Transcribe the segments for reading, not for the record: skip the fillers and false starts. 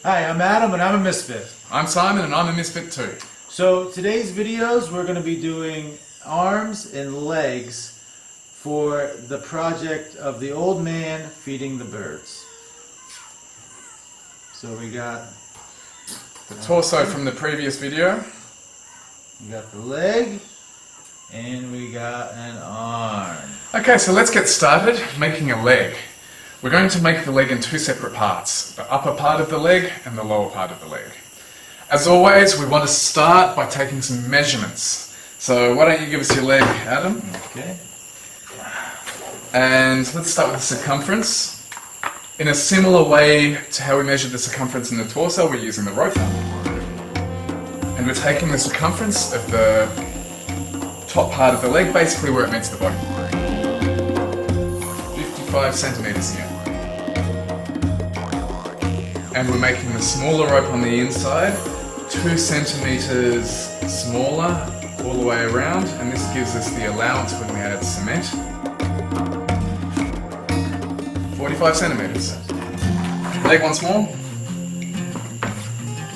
Hi, I'm Adam and I'm a Misfit. I'm Simon and I'm a Misfit too. So today's videos we're going to be doing arms and legs for the project of the old man feeding the birds. So we got The torso from the previous video. we got the leg and we got an arm. Okay, so let's get started making a leg. We're going to make the leg in two separate parts, the upper part of the leg and the lower part of the leg. As always, we want to start by taking some measurements. So why don't you give us your leg, Adam? Okay. And let's start with the circumference. In a similar way to how we measured the circumference in the torso, we're using the rope. And we're taking the circumference of the top part of the leg, basically where it meets the body. 55 centimeters here. And we're making the smaller rope on the inside 2 centimeters smaller all the way around, and this gives us the allowance when we add cement. 45 centimeters. Leg once more.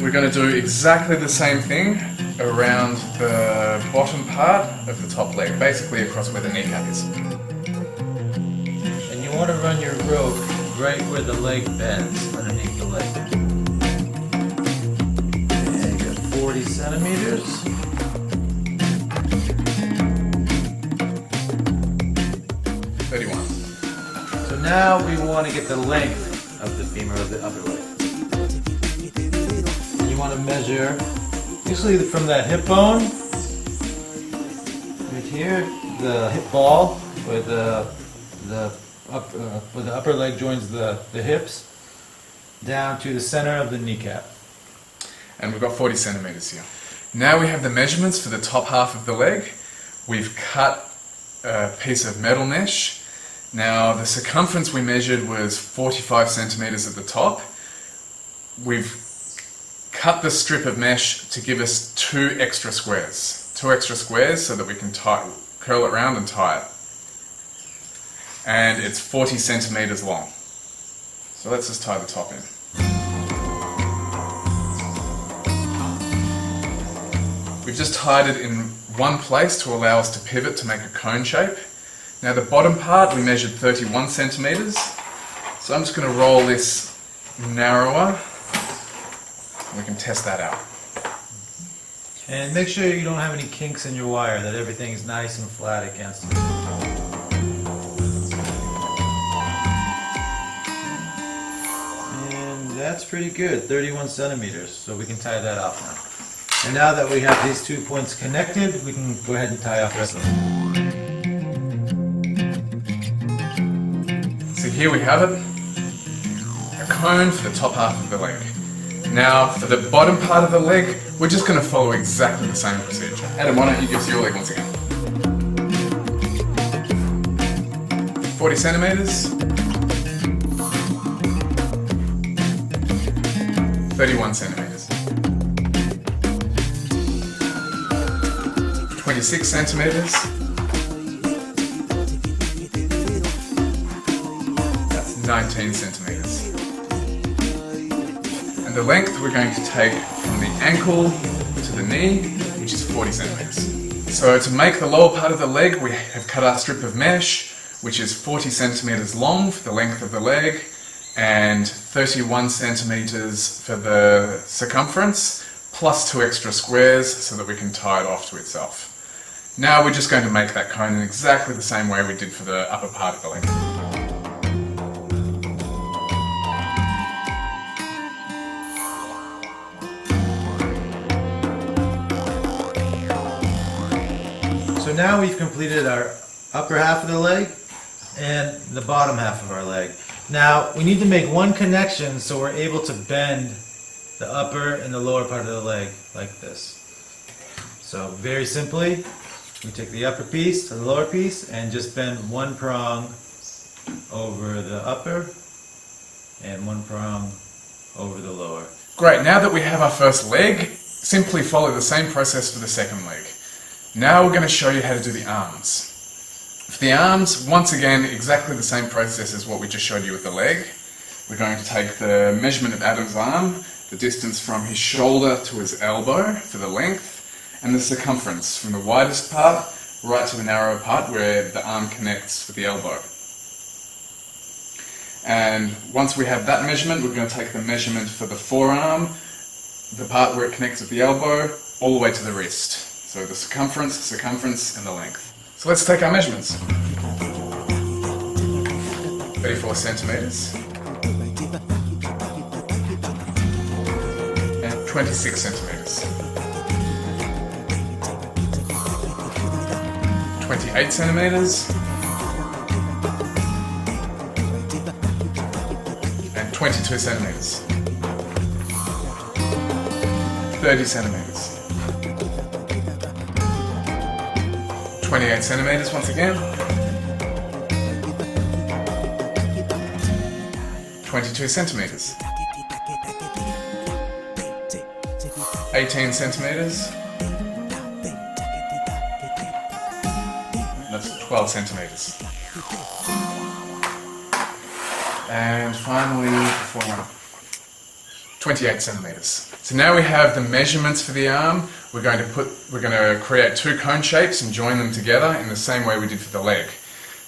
We're going to do exactly the same thing around the bottom part of the top leg, basically across where the kneecap is. And you want to run your rope right where the leg bends, underneath the leg. And you got 40 centimeters. 31. So now we want to get the length of the femur of the upper leg. And you want to measure, usually from that hip bone, right here, the hip ball, where the upper leg joins the hips, down to the center of the kneecap. And we've got 40 centimeters here. Now we have the measurements for the top half of the leg. We've cut a piece of metal mesh. Now the circumference we measured was 45 centimeters at the top. We've cut the strip of mesh to give us 2 extra squares. 2 extra squares so that we can curl it round and tie it. And it's 40 centimeters long. So let's just tie the top in. We've just tied it in one place to allow us to pivot to make a cone shape. Now the bottom part we measured 31 centimeters. So I'm just going to roll this narrower and we can test that out. And make sure you don't have any kinks in your wire, that everything is nice and flat against it. That's pretty good, 31 centimeters, so we can tie that off now. And now that we have these 2 points connected, we can go ahead and tie off the rest of them. So here we have it, a cone for the top half of the leg. Now for the bottom part of the leg, we're just going to follow exactly the same procedure. Adam, why don't you give us your leg once again? 40 centimeters. 31 centimeters. 26 centimeters. That's 19 centimeters. And the length we're going to take from the ankle to the knee, which is 40 centimeters. So to make the lower part of the leg, we have cut our strip of mesh, which is 40 centimeters long for the length of the leg, and 31 centimeters for the circumference, plus 2 extra squares so that we can tie it off to itself. Now we're just going to make that cone in exactly the same way we did for the upper part of the leg. So now we've completed our upper half of the leg and the bottom half of our leg. Now we need to make one connection so we're able to bend the upper and the lower part of the leg like this. So very simply, we take the upper piece to the lower piece and just bend one prong over the upper and one prong over the lower. Great, now that we have our first leg, simply follow the same process for the second leg. Now we're going to show you how to do the arms. For the arms, once again, exactly the same process as what we just showed you with the leg. We're going to take the measurement of Adam's arm, the distance from his shoulder to his elbow for the length, and the circumference from the widest part right to the narrow part where the arm connects with the elbow. And once we have that measurement, we're going to take the measurement for the forearm, the part where it connects with the elbow, all the way to the wrist. So the circumference, and the length. So let's take our measurements. 34 centimeters. And 26 centimeters. 28 centimeters. And 22 centimeters. 30 centimeters. 28 centimeters once again. 22 centimeters. 18 centimeters. That's 12 centimeters. And finally, the forearm. 28 centimeters. So now we have the measurements for the arm. We're going to create two cone shapes and join them together in the same way we did for the leg.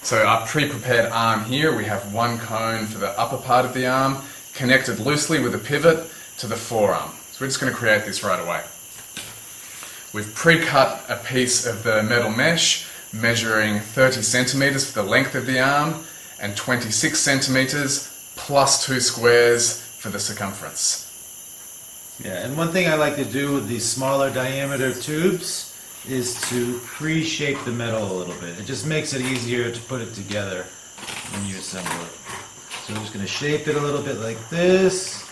So our pre-prepared arm here, we have one cone for the upper part of the arm, connected loosely with a pivot to the forearm. So we're just going to create this right away. We've pre-cut a piece of the metal mesh measuring 30 centimeters for the length of the arm and 26 centimeters plus 2 squares for the circumference. Yeah, and one thing I like to do with these smaller diameter tubes is to pre-shape the metal a little bit. It just makes it easier to put it together when you assemble it. So I'm just going to shape it a little bit like this.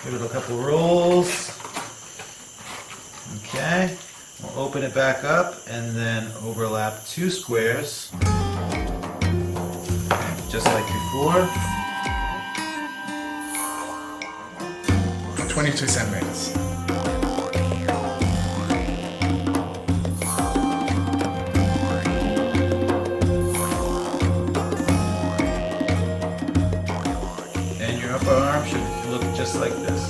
Give it a couple rolls. Okay. We'll open it back up and then overlap 2 squares, just like before. 22 centimeters. And your upper arm should look just like this.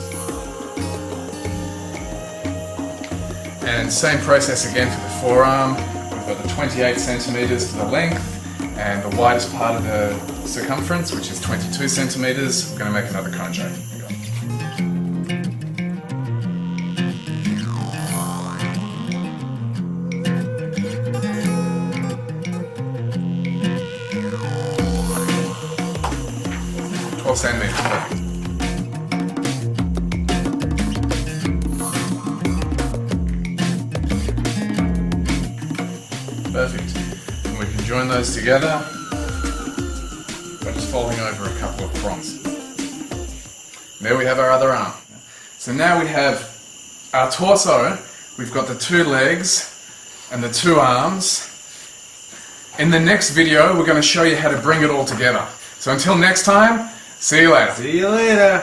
And same process again for the forearm. We've got the 28 centimeters for the length and the widest part of the circumference, which is 22 centimeters. We're going to make another cone shape. Centimeters. Perfect. And we can join those together by just folding over a couple of prongs. There we have our other arm. So now we have our torso, we've got the 2 legs and the 2 arms. In the next video, we're going to show you how to bring it all together. So until next time, see you later. See you later.